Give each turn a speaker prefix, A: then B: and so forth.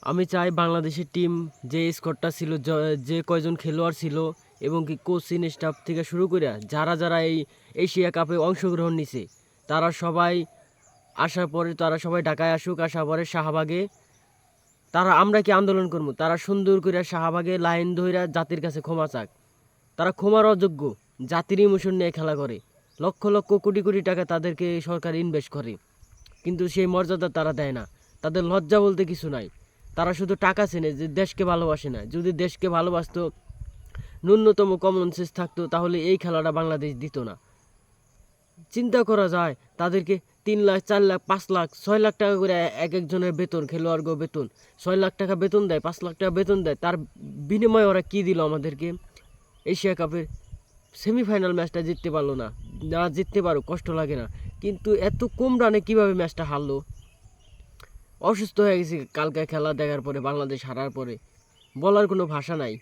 A: আমি চাই বাংলাদেশের টিম যে স্কোয়াডটা ছিল, যে কয়জন খেলোয়াড় ছিল এবং কি কোচিং স্টাফ থেকে শুরু করে যারা যারা এই এশিয়া কাপে অংশগ্রহণ নিছে, তারা সবাই আসার পরে তারা সবাই ঢাকায় আসুক। আসার পরে শাহবাগে আমরা কি আন্দোলন করবো, তারা সুন্দর করে শাহবাগে লাইন ধইরা জাতির কাছে ক্ষমা চাক। তারা ক্ষমার অযোগ্য, জাতির ইমোশন নিয়ে খেলা করে, লক্ষ লক্ষ কোটি কোটি টাকা তাদেরকে সরকার ইনভেস্ট করে, কিন্তু সেই মর্যাদা তারা দেয় না। তাদের লজ্জা বলতে কিছু নাই, তারা শুধু টাকা চেনে, যে দেশকে ভালোবাসে না। যদি দেশকে ভালোবাসতো, ন্যূনতম কমন সেন্স থাকতো, তাহলে এই খেলাটা বাংলাদেশ দিত না। চিন্তা করা যায়, তাদেরকে 3 লাখ 4 লাখ 5 লাখ 6 লাখ টাকা করে এক একজনের বেতন, খেলোয়াড়গো বেতন 6 লাখ টাকা বেতন দেয়, 5 লাখ টাকা বেতন দেয়। তার বিনিময়ে ওরা কি দিল আমাদেরকে? এশিয়া কাপের সেমিফাইনাল ম্যাচটা জিততে পারলো না। না জিততে পারো, কষ্ট লাগে না, কিন্তু এত কম রানে কিভাবে ম্যাচটা হারলো? অসুস্থ হয়ে গেছি কালকে খেলা দেখার পরে, বাংলাদেশ হারার পরে বলার কোনো ভাষা নাই।